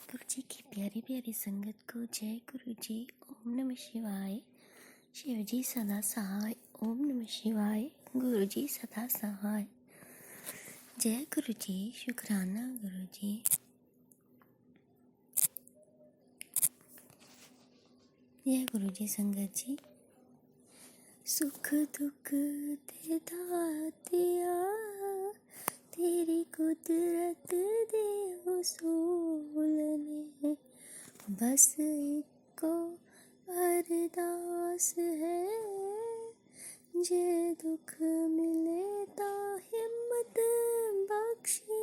गुरु जी की प्यारी प्यारी संगत को जय गुरु जी। ओम नमः शिवाय। शिव जी सदा सहाय। ओम नमः शिवाय। गुरु जी सदा सहाय। जय गुरु जी। शुक्राना गुरु जी। जय गुरु जी। संगत जी, सुख दुख दे दातिया, तेरी कुदरत दे उसूल ने, बस एको अरदास है, जे दुख मिले ता हिम्मत बख्शी,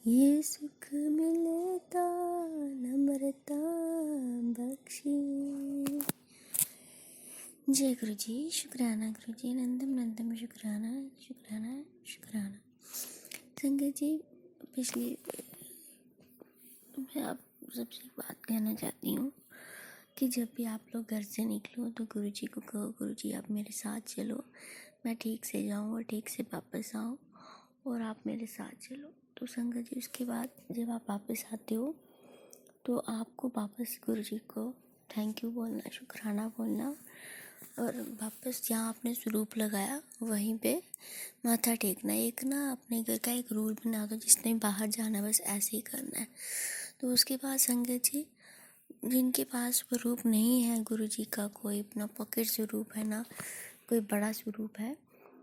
ये सुख मिले ता नम्रता बख्शी। जय गुरु जी। शुक्राना गुरु जी। नंदम नंदम शुक्राना शुक्राना शुक्राना। संगत जी, पिछली मैं आप सबसे एक बात कहना चाहती हूँ कि जब भी आप लोग घर से निकलो तो गुरु जी को कहो, गुरु जी आप मेरे साथ चलो, मैं ठीक से जाऊँ और ठीक से वापस आऊँ और आप मेरे साथ चलो। तो संगत जी, उसके बाद जब आप वापस आते हो तो आपको वापस गुरु जी को थैंक यू बोलना, शुक्राना बोलना और वापस जहाँ आपने स्वरूप लगाया वहीं पे माथा टेकना। एक ना अपने घर का एक रूल बना दो, जिसने बाहर जाना बस ऐसे ही करना है। तो उसके बाद संगत जी, जिनके पास स्वरूप नहीं है गुरु जी का, कोई अपना पॉकेट स्वरूप है ना कोई बड़ा स्वरूप है,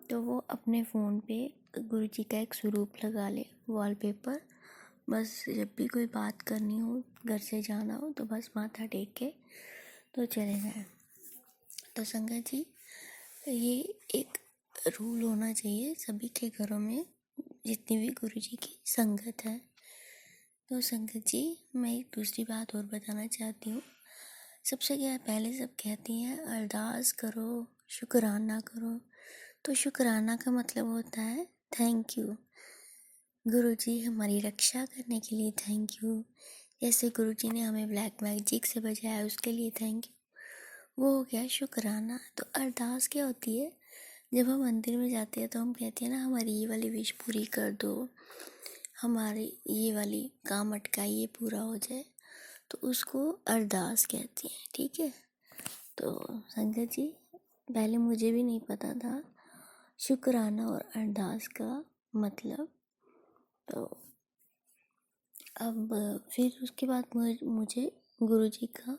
तो वो अपने फ़ोन पे गुरु जी का एक स्वरूप लगा ले, वॉलपेपर। बस जब भी कोई बात करनी हो, घर से जाना हो, तो बस माथा टेक के तो चले जाए। तो संगत जी, ये एक रूल होना चाहिए सभी के घरों में, जितनी भी गुरु जी की संगत है। तो संगत जी, मैं एक दूसरी बात और बताना चाहती हूँ। सबसे क्या है, पहले सब कहती हैं अरदास करो, शुक्राना करो। तो शुक्राना का मतलब होता है थैंक यू। गुरु जी हमारी रक्षा करने के लिए थैंक यू। जैसे गुरु जी ने हमें ब्लैक मैजिक से बचाया, उसके लिए थैंक यू। वो हो गया शुक्राना। तो अरदास क्या होती है, जब हम मंदिर में जाते हैं तो हम कहते हैं ना हमारी ये वाली विश पूरी कर दो, हमारी ये वाली काम अटका ये पूरा हो जाए, तो उसको अरदास कहते हैं। ठीक है। तो संगत जी, पहले मुझे भी नहीं पता था शुक्राना और अरदास का मतलब। तो अब फिर उसके बाद मुझे गुरु जी का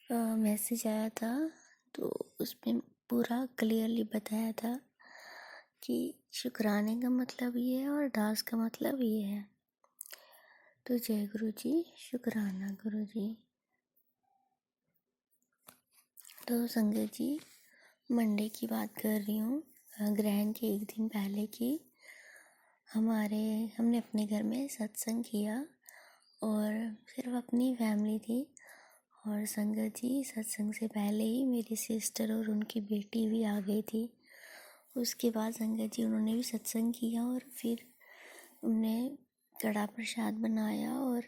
मैसेज आया था, तो उसमें पूरा क्लियरली बताया था कि शुक्राने का मतलब ये है और अरदास का मतलब ये है। तो जय गुरु जी। शुक्राना गुरु जी। तो संगत जी, मंडे की बात कर रही हूँ, ग्रहण के एक दिन पहले की। हमने अपने घर में सत्संग किया और सिर्फ अपनी फैमिली थी। और संगत जी, सत्संग से पहले ही मेरी सिस्टर और उनकी बेटी भी आ गई थी। उसके बाद संगत जी उन्होंने भी सत्संग किया और फिर उन्होंने कड़ा प्रसाद बनाया और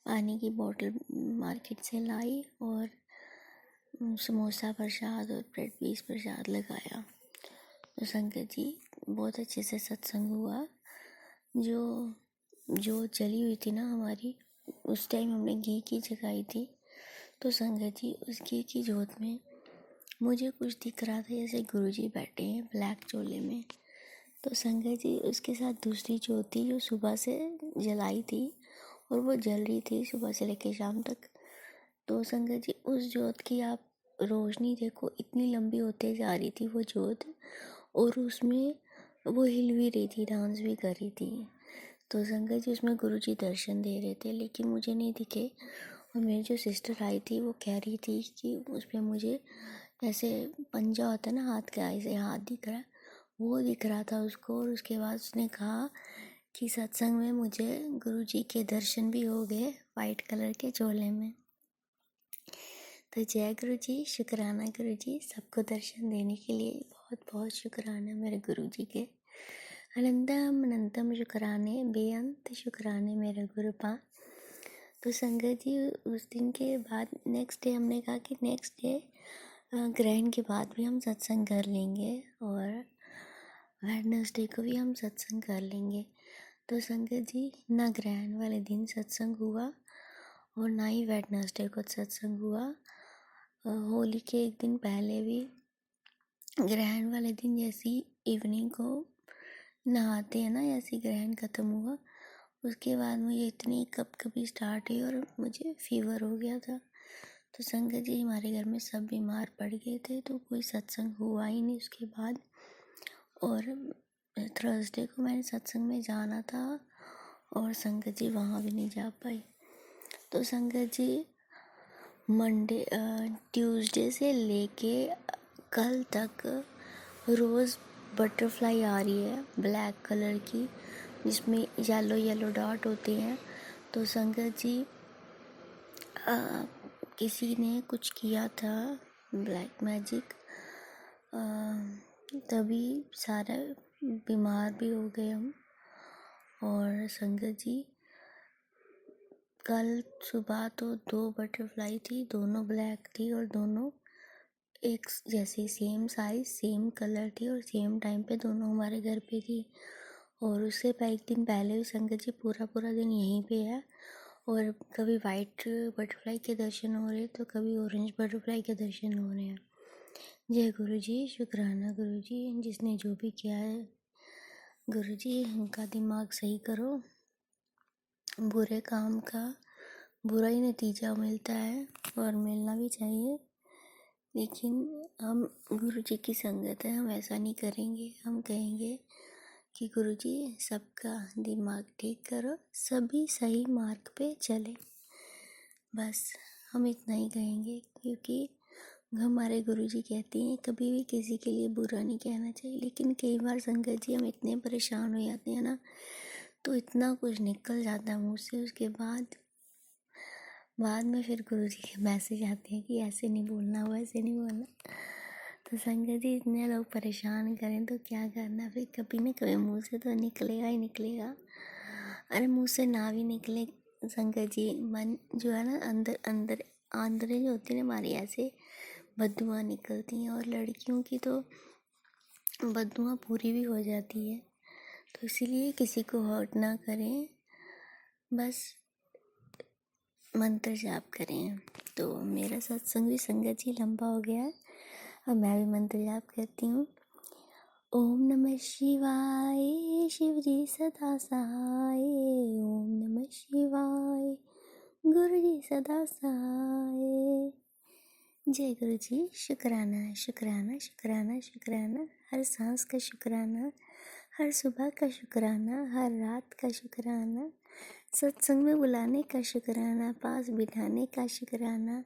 पानी की बोतल मार्केट से लाई और समोसा प्रसाद और ब्रेड पीस प्रसाद लगाया। तो संगत जी, बहुत अच्छे से सत्संग हुआ। जो जली हुई थी ना हमारी, उस टाइम हमने घी की जगाई थी। तो संगत जी, उस घी की जोत में मुझे कुछ दिख रहा था, जैसे गुरुजी बैठे हैं ब्लैक चोले में। तो संगत जी, उसके साथ दूसरी जोत थी जो सुबह से जलाई थी और वो जल रही थी सुबह से लेकर शाम तक। तो संगत जी, उस जोत की आप रोशनी देखो, इतनी लंबी होते जा रही थी वो जोत, और उसमें वो हिल भी रही थी, डांस भी कर रही थी। तो संगत जी, उसमें गुरुजी दर्शन दे रहे थे, लेकिन मुझे नहीं दिखे। और मेरी जो सिस्टर आई थी वो कह रही थी कि उस पर मुझे ऐसे पंजा होता है ना हाथ का, ऐसे हाथ दिख रहा है, वो दिख रहा था उसको। और उसके बाद उसने कहा कि सत्संग में मुझे गुरुजी के दर्शन भी हो गए वाइट कलर के चोले में। तो जय गुरु जी। शुक्राना गुरु जी, सबको दर्शन देने के लिए बहुत बहुत शुक्राना मेरे गुरु जी के। अनंतम अनंतम शुक्राने, बेअंत शुक्राने मेरे गुरुपा। तो संगत जी, उस दिन के बाद नेक्स्ट डे हमने कहा कि नेक्स्ट डे ग्रहण के बाद भी हम सत्संग कर लेंगे और वेडनेसडे को भी हम सत्संग कर लेंगे। तो संगत जी, ना ग्रहण वाले दिन सत्संग हुआ और ना ही वेडनेसडे को सत्संग हुआ। होली के एक दिन पहले भी ग्रहण वाले दिन जैसी इवनिंग को नहाते हैं ना, ऐसे ग्रहण ख़त्म हुआ, उसके बाद मुझे इतनी कभी स्टार्ट हुई और मुझे फीवर हो गया था। तो संगत जी, हमारे घर में सब बीमार पड़ गए थे, तो कोई सत्संग हुआ ही नहीं उसके बाद। और थर्सडे को मैंने सत्संग में जाना था और संगत जी वहाँ भी नहीं जा पाई। तो संगत जी, ट्यूसडे से लेके कल तक रोज़ बटरफ्लाई आ रही है ब्लैक कलर की, जिसमें येलो येलो डॉट होते हैं। तो संगत जी, किसी ने कुछ किया था ब्लैक मैजिक, तभी सारा बीमार भी हो गए हम। और संगत जी, कल सुबह तो 2 बटरफ्लाई थी, दोनों ब्लैक थी और दोनों एक जैसे सेम साइज सेम कलर थी और सेम टाइम पे दोनों हमारे घर पे थी। और उससे एक दिन पहले भी संगत जी पूरा दिन यहीं पे है, और कभी वाइट बटरफ्लाई के दर्शन हो रहे तो कभी ऑरेंज बटरफ्लाई के दर्शन हो रहे हैं। जय गुरु जी, शुक्राना गुरु जी, जिसने जो भी किया है गुरु जी, उनका दिमाग सही करो। बुरे काम का बुरा ही नतीजा मिलता है और मिलना भी चाहिए, लेकिन हम गुरु जी की संगत है, हम ऐसा नहीं करेंगे। हम कहेंगे कि गुरु जी सबका दिमाग ठीक करो, सभी सही मार्ग पे चले, बस हम इतना ही कहेंगे। क्योंकि हमारे गुरु जी कहते हैं कभी भी किसी के लिए बुरा नहीं कहना चाहिए, लेकिन कई बार संगत जी हम इतने परेशान हो जाते हैं ना, तो इतना कुछ निकल जाता है मुँह से, उसके बाद में फिर गुरु जी के मैसेज आते हैं कि ऐसे नहीं बोलना, वैसे नहीं बोलना। तो संगत जी, इतने लोग परेशान करें तो क्या करना, फिर कभी ना कभी मुँह से तो निकलेगा ही निकलेगा। अरे मुँह से ना भी निकले संगत जी, मन जो है ना, अंदर अंदर आंदरें जो होती है ना हमारी, ऐसे बददुआ निकलती हैं, और लड़कियों की तो बददुआ पूरी भी हो जाती है। तो इसीलिए किसी को हर्ट ना करें, बस मंत्र जाप करें। तो मेरा सत्संग भी संगत जी लंबा हो गया है, अब मैं भी मंत्र जाप करती हूँ। ओम नमः शिवाय, शिव जी सदा सहाय। ओम नमः शिवाय, गुरु जी सदा सहाय। जय गुरु जी, शुक्राना शुक्राना शुक्राना शुक्राना, हर सांस का शुक्राना, हर सुबह का शुक्राना, हर रात का शुक्राना, सत्संग में बुलाने का शुक्राना, पास बिठाने का शुक्राना।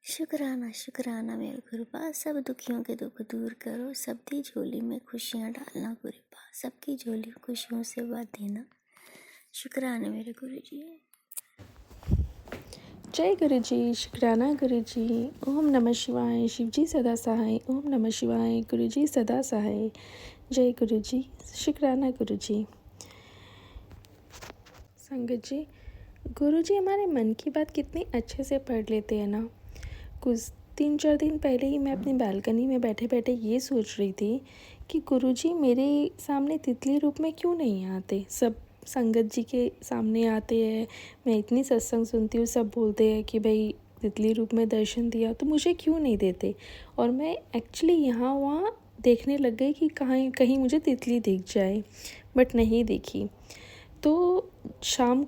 शुक्राना शुक्राना मेरे गुरुपा, सब दुखियों के दुख दूर करो, सबकी झोली में खुशियाँ डालना गुरुपा, सबकी झोली खुशियों से भर देना। शुक्राना मेरे गुरु जी। जय गुरु जी, शुक्राना गुरु जी। ओम नमः शिवाय, शिव जी सदा सहाय। ओम नमः शिवाय, गुरु जी सदा सहाय। जय गुरु जी, शुक्राना गुरु जी। संगत जी, गुरु जी हमारे मन की बात कितनी अच्छे से पढ़ लेते हैं ना। कुछ 3-4 दिन पहले ही मैं अपनी बालकनी में बैठे बैठे ये सोच रही थी कि गुरु जी मेरे सामने तितली रूप में क्यों नहीं आते। सब संगत जी के सामने आते हैं, मैं इतनी सत्संग सुनती हूँ, सब बोलते हैं कि भाई तितली रूप में दर्शन दिया, तो मुझे क्यों नहीं देते। और मैं एक्चुअली यहाँ वहाँ देखने लग गई कि कहीं मुझे तितली दिख जाए, बट नहीं दिखी। तो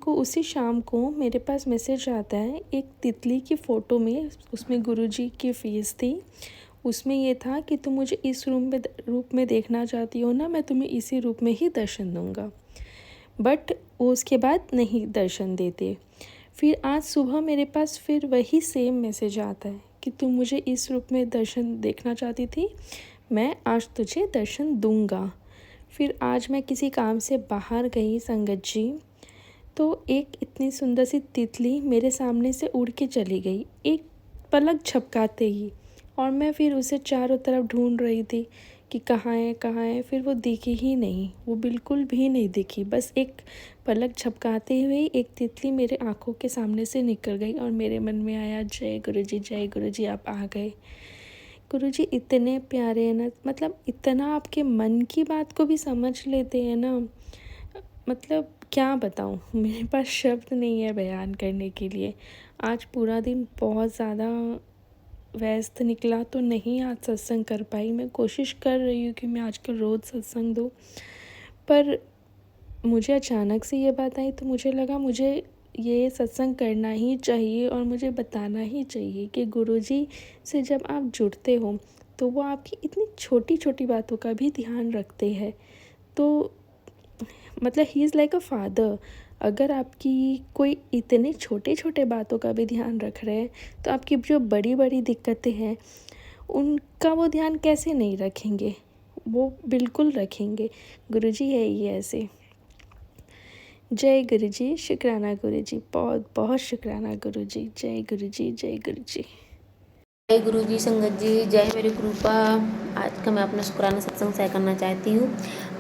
उसी शाम को मेरे पास मैसेज आता है एक तितली की फ़ोटो में, उसमें गुरुजी की फेस थी। उसमें ये था कि तुम मुझे इस रूप में देखना चाहती हो ना, मैं तुम्हें इसी रूप में ही दर्शन दूंगा। बट वो उसके बाद नहीं दर्शन देते। फिर आज सुबह मेरे पास फिर वही सेम मैसेज आता है कि तुम मुझे इस रूप में दर्शन देखना चाहती थी, मैं आज तुझे दर्शन दूंगा। फिर आज मैं किसी काम से बाहर गई संगत जी, तो एक इतनी सुंदर सी तितली मेरे सामने से उड़ के चली गई, एक पलक झपकाते ही। और मैं फिर उसे चारों तरफ ढूंढ रही थी कि कहाँ है। फिर वो दिखी ही नहीं, वो बिल्कुल भी नहीं दिखी। बस एक पलक झपकाते हुए एक तितली मेरे आँखों के सामने से निकल गई और मेरे मन में आया, जय गुरु जी आप आ गए। गुरु जी इतने प्यारे हैं ना, मतलब इतना आपके मन की बात को भी समझ लेते हैं ना। मतलब क्या बताऊँ, मेरे पास शब्द नहीं है बयान करने के लिए। आज पूरा दिन बहुत ज़्यादा व्यस्त निकला तो नहीं आज सत्संग कर पाई। मैं कोशिश कर रही हूँ कि मैं आजकल रोज़ सत्संग दूँ, पर मुझे अचानक से ये बात आई तो मुझे लगा मुझे ये सत्संग करना ही चाहिए और मुझे बताना ही चाहिए कि गुरुजी से जब आप जुड़ते हो तो वो आपकी इतनी छोटी छोटी बातों का भी ध्यान रखते हैं। तो मतलब he is like a father. अगर आपकी कोई इतने छोटे छोटे बातों का भी ध्यान रख रहे हैं तो आपकी जो बड़ी बड़ी दिक्कतें हैं उनका वो ध्यान कैसे नहीं रखेंगे, वो बिल्कुल रखेंगे। गुरुजी है ही ऐसे। जय गुरुजी, शुक्राना गुरुजी, बहुत बहुत शुक्राना गुरुजी। जय गुरुजी, जय गुरुजी। जय गुरु जी, संगत जी, जय मेरी कृपा। आज का मैं अपना शुक्राना सत्संग शेयर करना चाहती हूँ।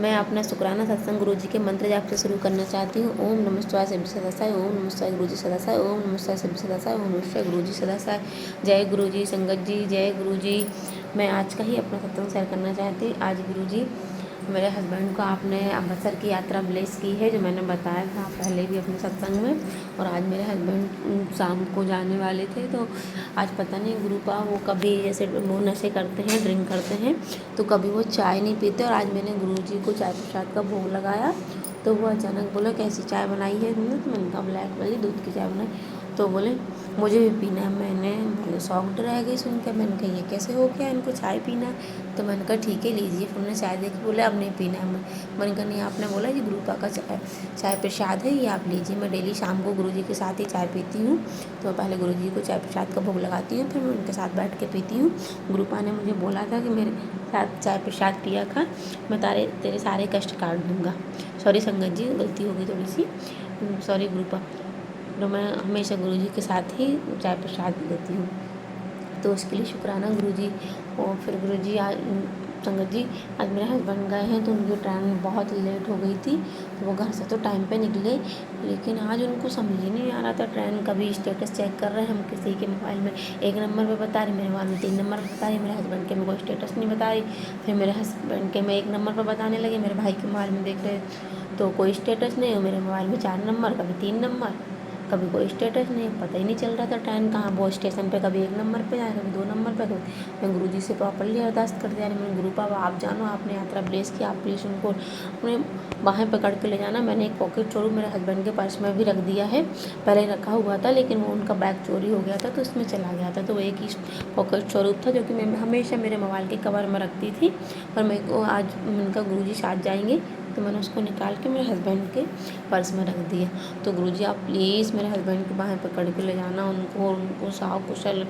मैं अपना शुक्राना सत्संग गुरु जी के मंत्र जाप से शुरू करना चाहती हूँ। ओम नमः शिवाय सभी सदासाय, ओम नमः शिवाय गुरु जी सदासाय, ओम नमः शिवाय सभी सदासाय, ओम नमः शिवाय गुरु जी सदासाय। जय गुरु जी, संगत जी, जय गुरु जी। मैं आज का ही अपना सत्संग शेयर करना चाहती हूँ। आज गुरु जी मेरे हस्बैंड को आपने अमृतसर की यात्रा ब्लेस की है, जो मैंने बताया था पहले भी अपने सत्संग में। और आज मेरे हस्बैंड शाम को जाने वाले थे, तो आज पता नहीं गुरुपा वो कभी जैसे वो नशे करते हैं, ड्रिंक करते हैं, तो कभी वो चाय नहीं पीते। और आज मैंने गुरुजी को चाय प्रसाद का भोग लगाया, तो वो अचानक बोला कैसी चाय बनाई है तुमने? तो मैंने कहा ब्लैक वाली दूध की चाय बनाई। तो बोले मुझे भी पीना है। मैंने शॉक्ड रह गई सुन के। मैंने कहा ये कैसे हो गया, इनको चाय पीना है? तो मैंने कहा ठीक है लीजिए। फिर उन्होंने चाय देखी, बोले अब नहीं पीना है। मैंने कहा नहीं, आपने बोला ये गुरुपा का चाय प्रसाद है, ये आप लीजिए। मैं डेली शाम को गुरुजी के साथ ही चाय पीती हूँ, तो पहले गुरुजी को चाय प्रसाद का भोग लगाती हूँ, फिर मैं उनके साथ बैठ के पीती हूँ। गुरुपा ने मुझे बोला था कि मेरे साथ चाय प्रसाद पिया खा, मैं तेरे सारे कष्ट काट दूँगा। सॉरी संगत जी, गलती हो गई थोड़ी सी, सॉरी गुरुपा। तो मैं हमेशा गुरुजी के साथ ही चाय प्रसाद लेती हूँ, तो उसके लिए शुक्राना गुरुजी। और फिर गुरुजी आज संगत जी आज मेरे हस्बैंड गए हैं, तो उनकी ट्रेन बहुत लेट हो गई थी, तो वो घर से तो टाइम पे निकले, लेकिन आज उनको समझ ही नहीं आ रहा था ट्रेन। कभी स्टेटस चेक कर रहे हैं हम किसी के मोबाइल में, 1 नंबर पे बता रही, मेरे मोबाइल में 3 नंबर पर बता रही, मेरे हस्बैंड के में कोई स्टेटस नहीं बता रही। फिर मेरे हस्बैंड के में 1 नंबर पर बताने लगे, मेरे भाई के मोबाइल में देख रहे तो कोई स्टेटस नहीं, मेरे मोबाइल में 4 नंबर, कभी 3 नंबर, कभी कोई स्टेटस नहीं, पता ही नहीं चल रहा था ट्रेन कहाँ वो स्टेशन पे कभी 1 नंबर पे जाए, कभी 2 नंबर पे। मैं गुरुजी से प्रॉपरली अरदास कर दिया, मैंने गुरु बाबा आप जानो, आपने यात्रा ब्लेस की, आप प्लीज़ उनको अपने बाहें पकड़ के ले जाना। मैंने एक पॉकेट चोरू मेरे हस्बैंड के पर्स में भी रख दिया है, पहले रखा हुआ था, लेकिन वो उनका बैग चोरी हो गया था, तो उसमें चला गया था। तो वो एक ही पॉकेट स्वरूप था जो कि मैं हमेशा मेरे मोबाइल के कवर में रखती थी। पर मेरे को आज उनका गुरुजी साथ जाएंगे, तो मैंने उसको निकाल के मेरे हस्बैंड के पर्स में रख दिया। तो गुरुजी आप प्लीज़ मेरे हस्बैंड के बाहें पकड़ के ले जाना, उनको कुशल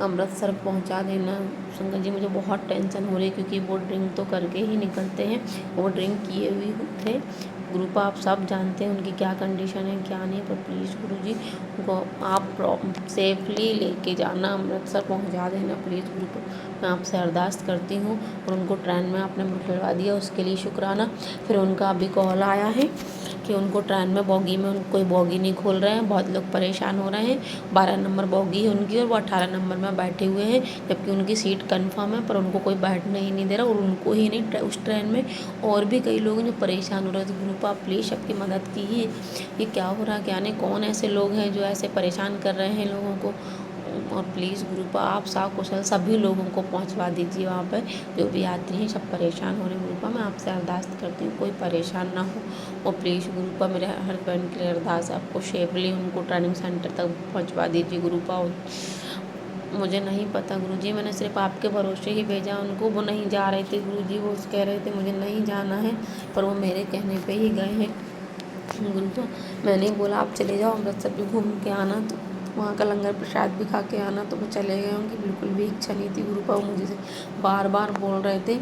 अमृतसर पहुंचा देना। संगत जी मुझे बहुत टेंशन हो रही है, क्योंकि वो ड्रिंक तो करके ही निकलते हैं, वो ड्रिंक किए हुए थे। ग्रुप आप सब जानते हैं उनकी क्या कंडीशन है क्या नहीं, पर प्लीज़ गुरुजी उनको आप सेफली लेके जाना, अमृतसर पहुंचा देना प्लीज़। ग्रुप मैं आपसे अरदास करती हूँ। और उनको ट्रेन में आपने बिठवा दिया, उसके लिए शुक्राना। फिर उनका अभी कॉल आया है कि उनको ट्रेन में बोगी में कोई बोगी नहीं खोल रहे हैं, बहुत लोग परेशान हो रहे हैं। 12 नंबर बोगी है उनकी और वो 18 नंबर में बैठे हुए हैं, जबकि उनकी सीट कंफर्म है, पर उनको कोई बैठने ही नहीं दे रहा। और उनको ही नहीं, उस ट्रेन में और भी कई लोग हैं जो परेशान हो रहे थे। ग्रुप आप प्लीज़ सबकी मदद कीजिए, ये क्या हो रहा क्या नहीं, कौन ऐसे लोग हैं जो ऐसे परेशान कर रहे हैं लोगों को। और प्लीज़ ग्रुप आप कुशल सभी लोगों को पहुंचवा दीजिए वहाँ पर, जो भी यात्री हैं सब परेशान हो रहे हैं। ग्रुपा मैं आपसे अरदास करती हूँ कोई परेशान ना हो। और प्लीज़ ग्रुपा मेरे हस्बैंड के लिए अरदास है, आपको सेफली उनको ट्रेनिंग सेंटर तक पहुँचवा दीजिए ग्रुपा। मुझे नहीं पता गुरुजी, मैंने सिर्फ आपके भरोसे ही भेजा उनको। वो नहीं जा रहे थे गुरुजी, वो कह रहे थे मुझे नहीं जाना है, पर वो मेरे कहने पे ही गए हैं। गुरुपा मैंने बोला आप चले जाओ अमृतसर भी घूम के आना, तो वहाँ का लंगर प्रसाद भी खा के आना, तो वो चले गए। उनकी बिल्कुल भी इच्छा नहीं थी। गुरुपा वो मुझे से बार बार बोल रहे थे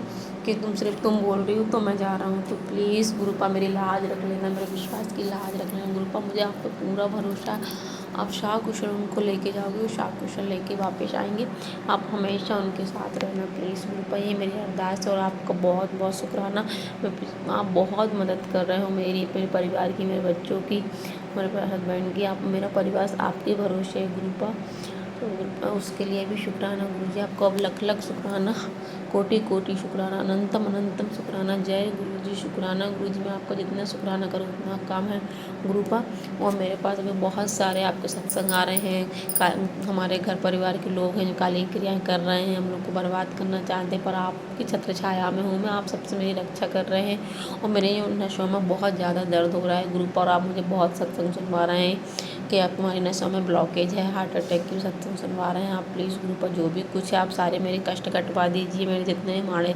कि तुम बोल रही हो तो मैं जा रहा हूँ। तो प्लीज़ गुरुपा मेरी लाज रख लेना, मेरे विश्वास की लाज रख लेना। गुरुपा मुझे आप पर पूरा भरोसा, आप कुशल उनको लेके जाओगे, वो कुशल लेके वापस आएंगे। आप हमेशा उनके साथ रहना प्लीज़ गुरुपा, ये मेरी अरदास है। और आपका बहुत बहुत शुक्राना, आप बहुत मदद कर रहे हो मेरे परिवार की, मेरे बच्चों की, मेरे हस्बैंड की। आप मेरा परिवार आपके भरोसे है गुरुपा। तो उसके लिए भी शुक्राना गुरुजी, आपको अब लख लख शुक्राना, कोटि कोटि शुक्राना, अनंतम अनंतम शुक्राना। जय गुरुजी, शुक्राना गुरुजी। मैं आपको जितना शुक्राना करूँ उतना काम है गुरुपा। और मेरे पास अभी बहुत सारे आपके सत्संग आ रहे हैं। हमारे घर परिवार के लोग हैं जो काली क्रियाएँ कर रहे हैं, हम लोग को बर्बाद करना चाहते हैं, पर आपकी छत्र छाया में हूँ मैं, आप सबसे मेरी रक्षा कर रहे हैं। और मेरे नशों में बहुत ज़्यादा दर्द हो रहा है गुरुपा, और आप मुझे बहुत सत्संग सुनवा रहे हैं कि आप तुम्हारी नसों में ब्लॉकेज है, हार्ट अटैक की सत्संग सुनवा रहे हैं आप। प्लीज़ गुरुपा जो भी कुछ है आप सारे मेरे कष्ट कटवा दीजिए, मेरे जितने माड़े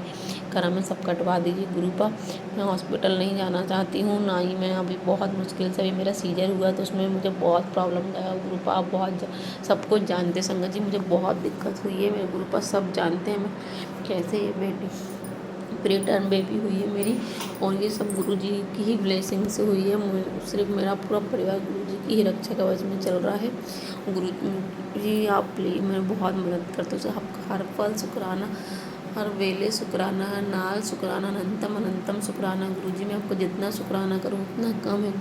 कर्म है सब कटवा दीजिए गुरुपा। मैं हॉस्पिटल नहीं जाना चाहती हूँ, ना ही मैं अभी बहुत मुश्किल से, अभी मेरा सीजर हुआ तो उसमें मुझे बहुत प्रॉब्लम गया गुरुपा। आप बहुत सब कुछ जानते संगत जी, मुझे बहुत दिक्कत हुई है मेरे गुरुपा, सब जानते हैं मैं कैसे ये बेटी प्री टर्म बेबी हुई है मेरी, और ये सब गुरुजी की ही ब्लेसिंग से हुई है। सिर्फ मेरा पूरा परिवार गुरुजी की ही रक्षा कवच में चल रहा है। गुरु जी आप प्लीज़ मैं बहुत मदद करते हो, आपका हर पल शुक्राना, हर वेले शुक्राना, हर नाल शुक्राना, अनंतम अनंतम शुक्राना गुरुजी। मैं आपको जितना शुक्राना करूँ उतना कम है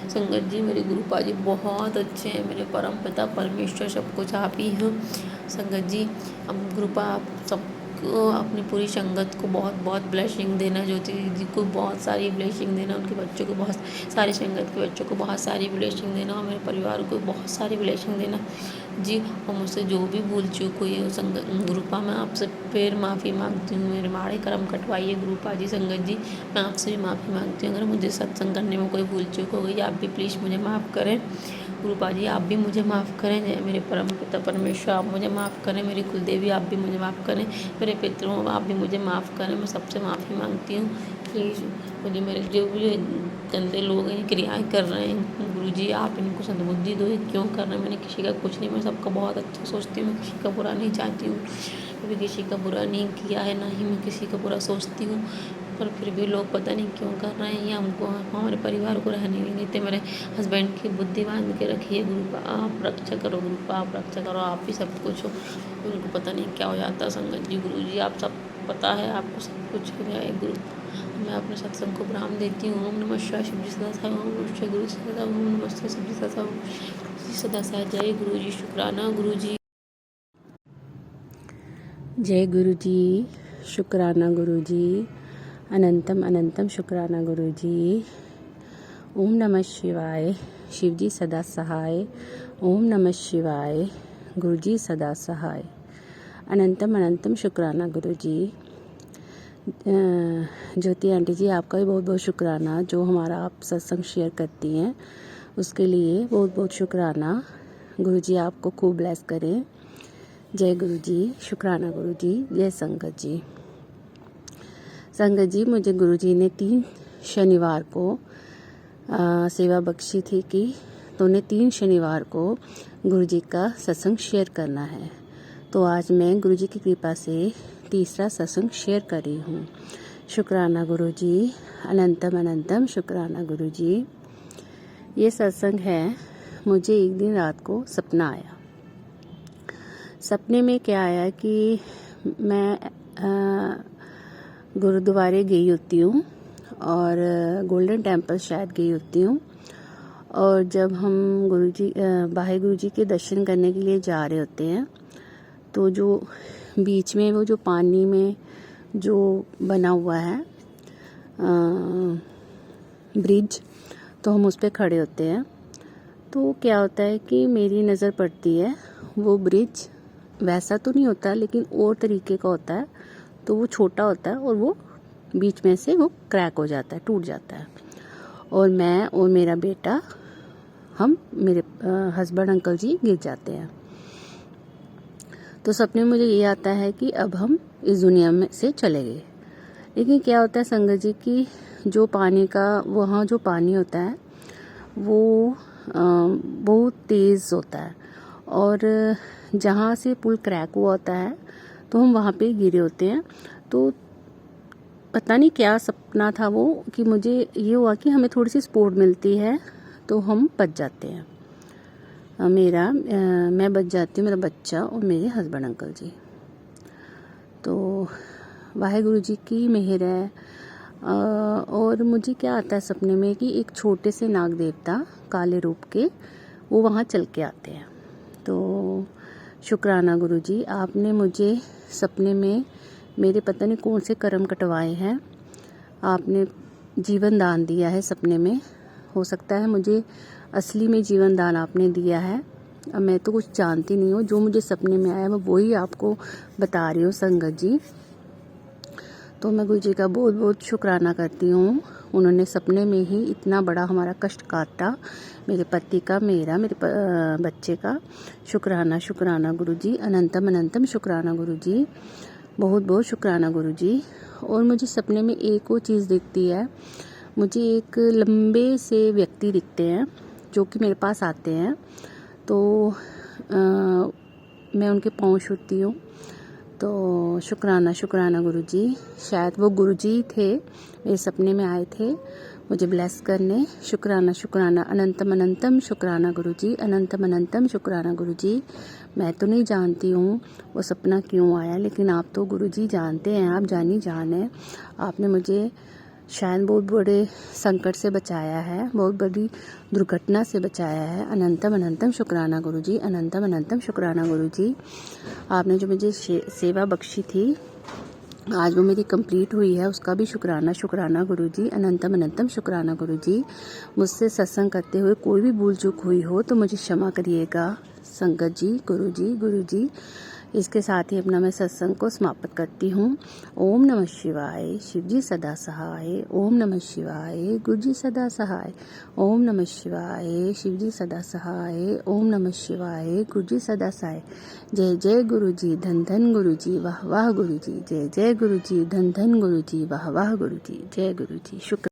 संगत जी। मेरे गुरुपा जी बहुत अच्छे हैं, मेरे परम पिता परमेश्वर सब कुछ आप ही हो संगत जी। अब गुरुपा आप सब अपनी पूरी संगत को बहुत बहुत ब्लेसिंग देना, ज्योति जी को बहुत सारी ब्लेसिंग देना, उनके बच्चों को बहुत सारी, संगत के बच्चों को बहुत सारी ब्लेसिंग देना, और मेरे परिवार को बहुत सारी ब्लेसिंग देना जी। और मुझसे जो भी भूल चूक हुई है संगत गुरुपा, मैं आपसे फिर माफ़ी मांगती हूँ। मेरे माड़े कर्म कटवाइए गुरुपा जी। संगत जी मैं आपसे भी माफ़ी मांगती हूँ, अगर मुझे सत्संग करने में कोई भूल चूक हो गई, आप भी प्लीज़ मुझे माफ़ करें गुरुपा जी। आप भी मुझे माफ़ करें, जय मेरे परम पिता परमेश्वर आप मुझे माफ़ करें, मेरी कुलदेवी आप भी मुझे माफ़ करें, मेरे पितरों आप भी मुझे माफ़ करें। मैं सबसे माफ़ी मांगती हूँ प्लीज़। मुझे मेरे जो भी गंदे लोग हैं क्रियाएँ कर रहे हैं गुरुजी, आप इनको सद्बुद्धि दो, ये क्यों कर रहे हैं। मैंने किसी का कुछ नहीं, मैं सबका बहुत अच्छा सोचती हूँ, मैं किसी का बुरा नहीं चाहती हूँ, कभी किसी का बुरा नहीं किया है, ना ही मैं किसी का बुरा सोचती हूँ, पर फिर भी लोग पता नहीं क्यों कर रहे हैं। ये हमको हमारे परिवार को रहने नहीं देते। मेरे हस्बैंड की बुद्धि बांध के रखिए गुरुपा, आप रक्षा करो गुरुपा, आप रक्षा करो, आप ही सब कुछ हो। उनको पता नहीं क्या हो जाता है संगत जी। गुरुजी आप सब पता है, आपको सब कुछ है गुरु। मैं अपने सत्संग को प्रणाम देती हूँ। ओम नमः शिवाय, शिव जी सदा साई, ओम नमः शिवाय, गुरु जी सदा, ओम नमः शिवाय, शिव जी सदा, ओम जी सदा साई। जय गुरु जी, शुक्राना गुरु जी। जय गुरु जी, शुक्राना गुरु जी, अनंतम अनंतम शुक्राना गुरु जी। ओम नमः शिवाय, शिव जी सदा सहाय, ओम नमः शिवाय, गुरु जी सदा सहाय, अनंतम अनंतम शुक्राना गुरु जी। ज्योति आंटी जी आपका भी बहुत बहुत शुक्राना, जो हमारा आप सत्संग शेयर करती हैं उसके लिए बहुत बहुत शुक्राना। गुरु जी आपको खूब ब्लेस करें। जय गुरु जी, शुक्राना गुरु जी। जय संगत जी। संगत जी मुझे गुरु जी ने 3 शनिवार को सेवा बख्शी थी कि तो उन्हें 3 शनिवार को गुरु जी का सत्संग शेयर करना है, तो आज मैं गुरु जी की कृपा से तीसरा सत्संग शेयर कर रही हूँ। शुक्राना गुरु जी, अनंतम अनंतम शुक्राना गुरु जी। ये सत्संग है, मुझे एक दिन रात को सपना आया। सपने में क्या आया कि मैं गुरुद्वारे गई होती हूँ और गोल्डन टेम्पल शायद गई होती हूँ, और जब हम बाहे गुरु जी के दर्शन करने के लिए जा रहे होते हैं तो जो बीच में वो जो पानी में जो बना हुआ है ब्रिज, तो हम उस पर खड़े होते हैं। तो क्या होता है कि मेरी नज़र पड़ती है, वो ब्रिज वैसा तो नहीं होता लेकिन और तरीके का होता है, तो वो छोटा होता है और वो बीच में से वो क्रैक हो जाता है, टूट जाता है, और मैं और मेरा बेटा हम मेरे हस्बैंड अंकल जी गिर जाते हैं। तो सपने में मुझे ये आता है कि अब हम इस दुनिया में से चले गए। लेकिन क्या होता है संगत जी की जो पानी का वहाँ जो पानी होता है वो बहुत तेज़ होता है, और जहाँ से पुल क्रैक हुआ होता है तो हम वहाँ पे गिरे होते हैं। तो पता नहीं क्या सपना था वो कि मुझे ये हुआ कि हमें थोड़ी सी सपोर्ट मिलती है तो हम बच जाते हैं। मैं बच जाती हूँ, मेरा बच्चा और मेरे हस्बैंड अंकल जी। तो वाहेगुरु जी की मेहर है। और मुझे क्या आता है सपने में कि एक छोटे से नाग देवता काले रूप के वो वहाँ चल के आते हैं। तो शुक्राना गुरुजी, आपने मुझे सपने में मेरे पता नहीं कौन से कर्म कटवाए हैं। आपने जीवन दान दिया है सपने में। हो सकता है मुझे असली में जीवन दान आपने दिया है। अब मैं तो कुछ जानती नहीं हूँ, जो मुझे सपने में आया मैं वही आपको बता रही हूँ संगत जी। तो मैं गुरु जी का बहुत बहुत शुक्राना करती हूँ। उन्होंने सपने में ही इतना बड़ा हमारा कष्ट काटा, मेरे पति का, मेरे बच्चे का। शुक्राना शुक्राना गुरु जी, अनंतम अनंतम शुक्राना गुरु जी, बहुत बहुत शुक्राना गुरु जी। और मुझे सपने में एक और चीज़ दिखती है। मुझे एक लंबे से व्यक्ति दिखते हैं जो कि मेरे पास आते हैं, तो मैं उनके पाँव छूती हूँ। तो शुक्राना शुक्राना गुरु जी, शायद वो गुरु जी थे, मेरे सपने में आए थे मुझे ब्लेस करने। शुक्राना शुक्राना अनंतम अनंतम शुक्राना गुरु जी, अनंतम अनंतम शुक्राना गुरु जी। मैं तो नहीं जानती हूँ वो सपना क्यों आया, लेकिन आप तो गुरु जी जानते हैं, आप जानी जान है। आपने मुझे शायद बहुत बड़े संकट से बचाया है, बहुत बड़ी दुर्घटना से बचाया है। अनंतम अनंतम शुक्राना गुरु जी, अनंतम अनंतम शुक्राना गुरु जी। आपने जो मुझे सेवा बख्शी थी, आज वो मेरी कंप्लीट हुई है, उसका भी शुक्राना शुक्राना गुरु जी, अनंतम अनंतम शुक्राना गुरु जी। मुझसे सत्संग करते हुए कोई भी भूल चूक हुई हो तो मुझे क्षमा करिएगा संगत जी, गुरु जी, गुरु जी। इसके साथ ही अपना मैं सत्संग को समाप्त करती हूँ। ओम नमः शिवाय, शिव जी सदा सहाय। ओम नमः शिवाय, गुरु जी सदा सहाय। ओम नमः शिवाय, शिव जी सदा सहाय। ओम नमः शिवाय, गुरु जी सदा सहाय। जय जय गुरु जी, धन धन गुरु जी, वाह वाह गुरु जी। जय जय गुरु जी, धन धन गुरु जी, वाह वाह गुरु जी। जय गुरु जी। शुक्र।